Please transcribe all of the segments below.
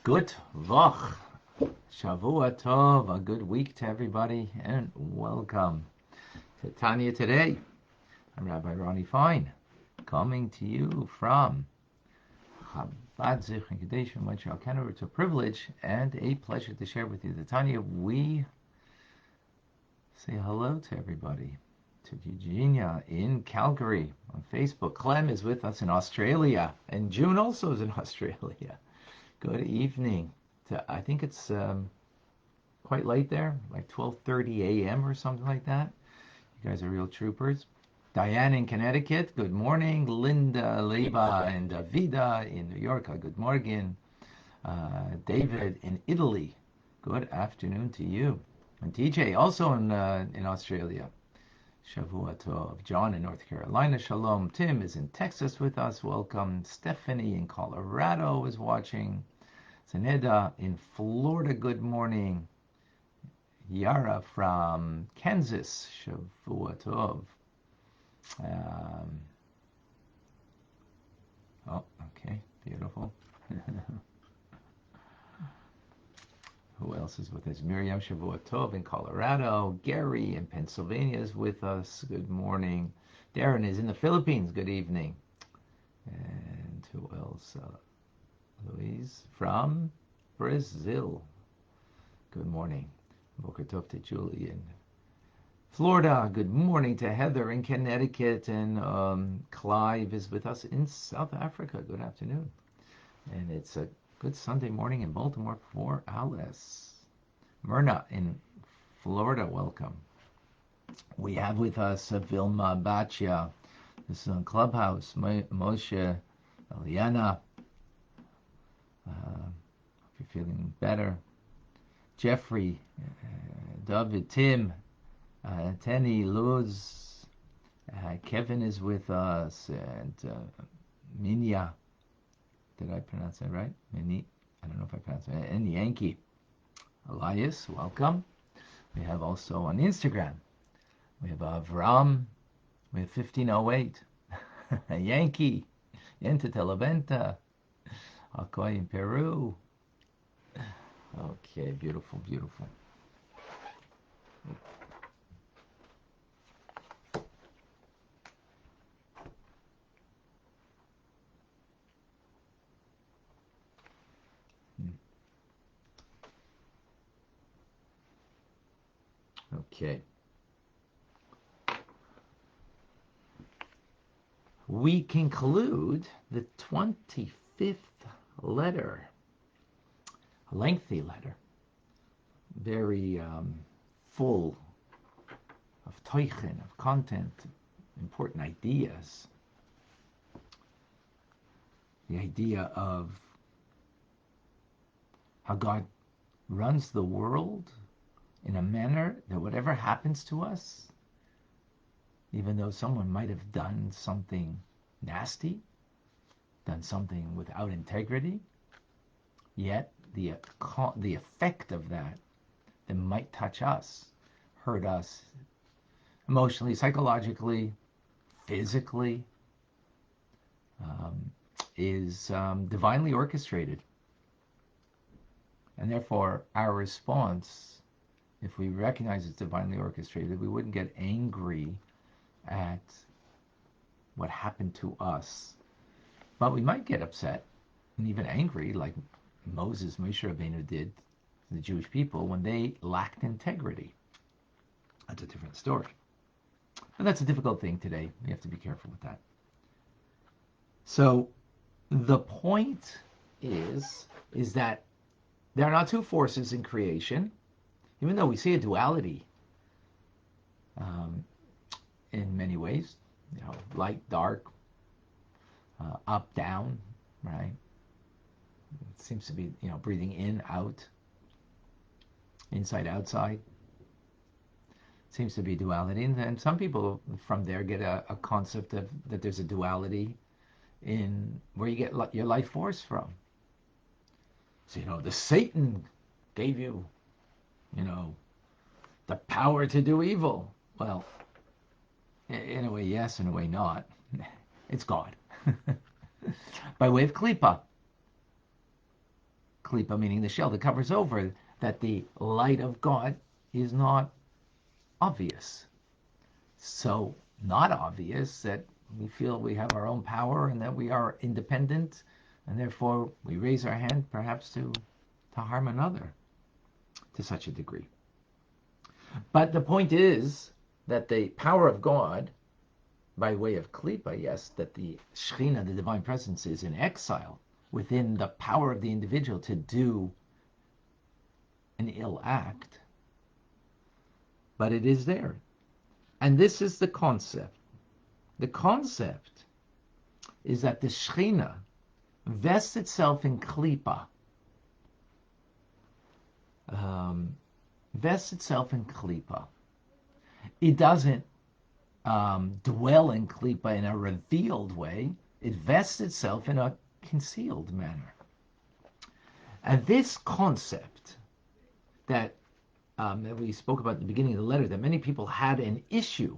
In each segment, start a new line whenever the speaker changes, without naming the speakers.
Good Vach, Shavua Tov, a good week to everybody, and welcome to Tanya Today. I'm Rabbi Ronnie Fine, coming to you from Chabad Zichron Kadesh in Montreal, Canada. It's a privilege and a pleasure to share with you the Tanya. We say hello to everybody, to Eugenia in Calgary on Facebook. Clem is with us in Australia, and June also is in Australia. Good evening. I think it's quite late there, like 12:30 a.m. or something like that. You guys are real troopers. Diane in Connecticut, good morning. Linda, Leba, and Vida in New York, good morning. David in Italy, good afternoon to you. And TJ also in Australia. Shavua Tov. John in North Carolina, shalom. Tim is in Texas with us, welcome. Stephanie in Colorado is watching. Zeneda in Florida, good morning. Yara from Kansas, Shavua Tov. Okay, beautiful. Who else is with us? Miriam, Shavua Tov in Colorado. Gary in Pennsylvania is with us, good morning. Darren is in the Philippines, good evening. And who else? Louise from Brazil. Good morning. Boker Tov to Julie in Florida. Good morning to Heather in Connecticut. And Clive is with us in South Africa. Good afternoon. And it's a good Sunday morning in Baltimore for Alice. Myrna in Florida, welcome. We have with us Vilma Bachia. This is on Clubhouse. Moshe, Eliana. Hope you're feeling better. Jeffrey, David, Tim, Tenny, Luz, Kevin is with us, and Minya. Did I pronounce that right? Mini? I don't know if I pronounced it. And Yankee. Elias, welcome. We have also on Instagram, we have Avram, we have 1508, Yankee, Yenta Televenta, Alcoy in Peru. Okay, beautiful, beautiful. Okay. We conclude the 25th letter, a lengthy letter, very full of teichen, of content, important ideas. The idea of how God runs the world in a manner that whatever happens to us, even though someone might have done something nasty, done something without integrity, yet the effect of that might touch us, hurt us emotionally, psychologically, physically, is divinely orchestrated. And therefore, our response, if we recognize it's divinely orchestrated, we wouldn't get angry at what happened to us. But we might get upset and even angry, like Moses, Moshe Rabbeinu did to the Jewish people when they lacked integrity. That's a different story. But that's a difficult thing today. We have to be careful with that. So the point is that there are not two forces in creation, even though we see a duality in many ways, light, dark, up, down, right? It seems to be, breathing in, out, inside, outside. Seems to be duality, and some people from there get a concept of that there's a duality in where you get your life force from. So, the Satan gave you, the power to do evil. Well, in a way, yes, in a way, not. It's God. By way of klipa. klipa, meaning the shell that covers over, that the light of God is not obvious. So not obvious that we feel we have our own power and that we are independent, and therefore we raise our hand perhaps to harm another to such a degree. But the point is that the power of God, by way of klipa, yes, that the Shekhinah, the divine presence, is in exile within the power of the individual to do an ill act, but it is there. And this is the concept. The concept is that the Shekhinah vests itself in klipa, vests itself in klipa. It doesn't dwell in klipa in a revealed way. It vests itself in a concealed manner. And this concept that we spoke about at the beginning of the letter, that many people had an issue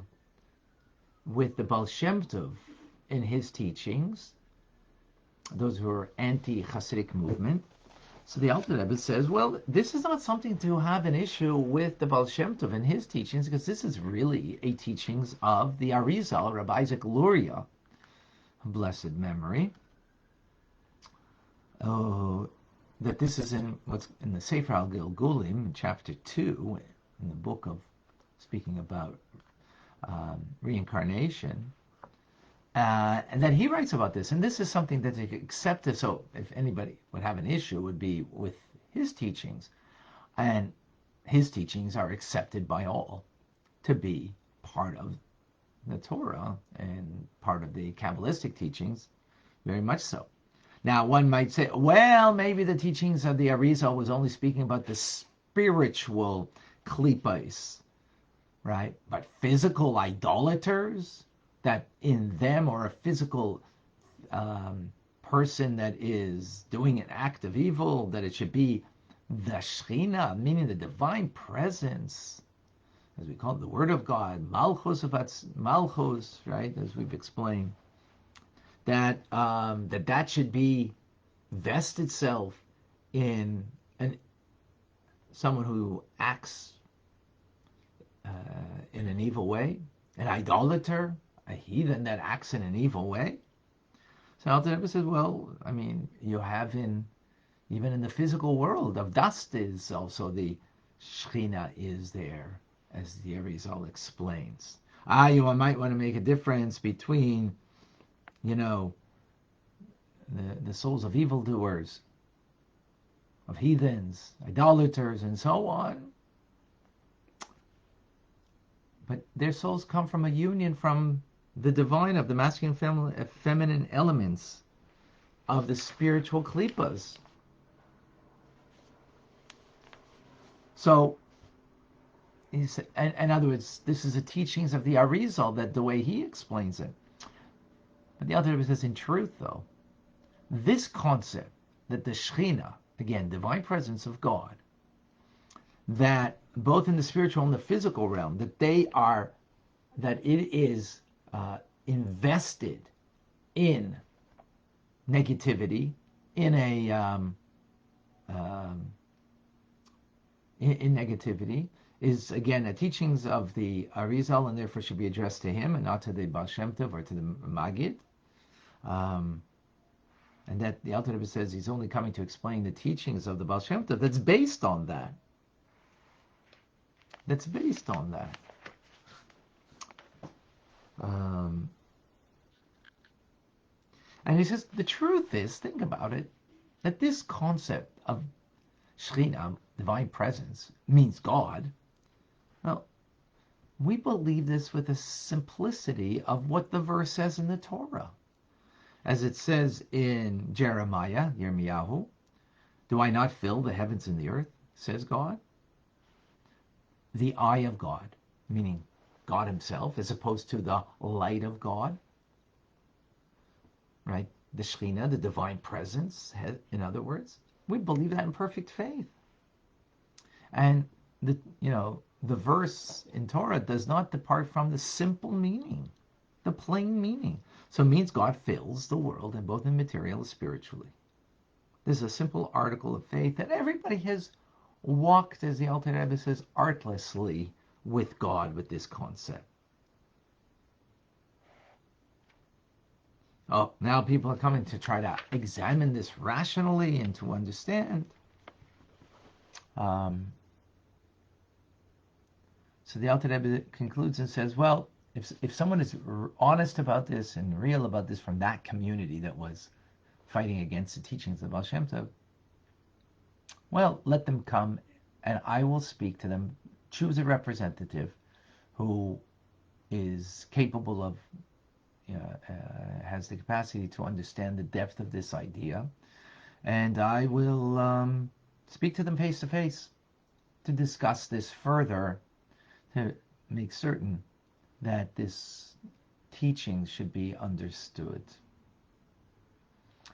with the Baal Shem Tov in his teachings, those who are anti-Hasidic movement. So the Alter Rebbe says, well, this is not something to have an issue with the Baal Shem Tov and his teachings, because this is really a teachings of the Arizal, Rabbi Isaac Luria, blessed memory. That this is in what's in the Sefer Al Gilgulim, chapter 2, in the book of speaking about reincarnation, and that he writes about this, and this is something that is accepted. So if anybody would have an issue, it would be with his teachings, and his teachings are accepted by all to be part of the Torah and part of the Kabbalistic teachings, very much so. Now, one might say, well, maybe the teachings of the Arizal was only speaking about the spiritual klipos, right? But physical idolaters, that in them, or a physical person that is doing an act of evil, that it should be the Shekhinah, meaning the divine presence, as we call it, the Word of God, Malchus, right, as we've explained, that that should be vest itself in someone who acts in an evil way, an idolater, a heathen that acts in an evil way. So Alter Rebbe says, well, I mean, you have even in the physical world of dust is also the Shekhinah is there, as the Arizal explains. You might want to make a difference between, the souls of evildoers, of heathens, idolaters, and so on. But their souls come from a union from the divine, of the masculine and feminine elements of the spiritual klipas. So, in other words, this is the teachings of the Arizal, that the way he explains it. But the Alter Rebbe says, in truth, though, this concept that the Shekhinah, again, divine presence of God, that both in the spiritual and the physical realm, that it is invested in negativity, in negativity, is again a teachings of the Arizal, and therefore should be addressed to him and not to the Baal Shem Tov or to the Maggid. And that the Alter Rebbe says he's only coming to explain the teachings of the Baal Shem Tov that's based on that. That's based on that. And he says, the truth is, think about it, that this concept of Shekhinah, divine presence, means God. Well, we believe this with the simplicity of what the verse says in the Torah. As it says in Jeremiah, Yirmiyahu, do I not fill the heavens and the earth, says God? The eye of God, meaning God himself, as opposed to the light of God, right? The Shekhinah, the divine presence, in other words. We believe that in perfect faith. And the verse in Torah does not depart from the simple meaning, the plain meaning. So it means God fills the world, and both in material and spiritually. This is a simple article of faith that everybody has walked, as the Alter Rebbe says, artlessly with God with this concept. Oh, now people are coming to try to examine this rationally and to understand. So the Alter Rebbe concludes and says, well, if someone is honest about this and real about this from that community that was fighting against the teachings of Baal Shem Tov, well, let them come and I will speak to them. Choose a representative who is capable of, has the capacity to understand the depth of this idea, and I will speak to them face to face to discuss this further, to make certain that this teaching should be understood.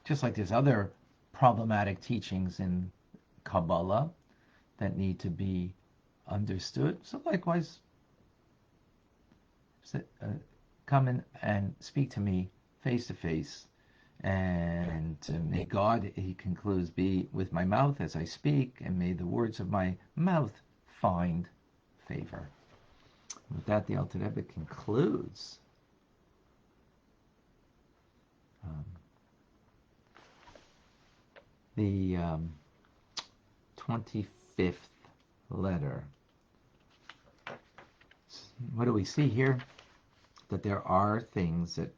Just like there's other problematic teachings in Kabbalah that need to be understood, so likewise, come in and speak to me face to face, and may God, he concludes, be with my mouth as I speak, and may the words of my mouth find favor. With that, the Alter Rebbe concludes the 25th letter. What do we see here? That there are things that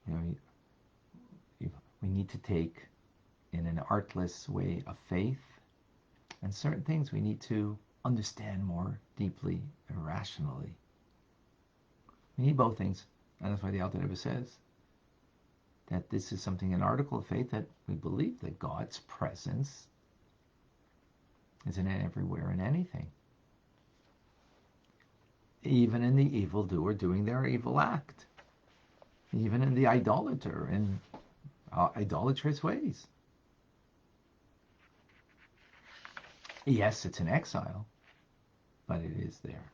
we need to take in an artless way of faith, and certain things we need to understand more deeply and rationally. We need both things, and that's why the Alter Rebbe says that this is something, an article of faith, that we believe that God's presence is in everywhere and anything, even in the evildoer doing their evil act, even in the idolater in idolatrous ways. Yes, it's an exile, but it is there.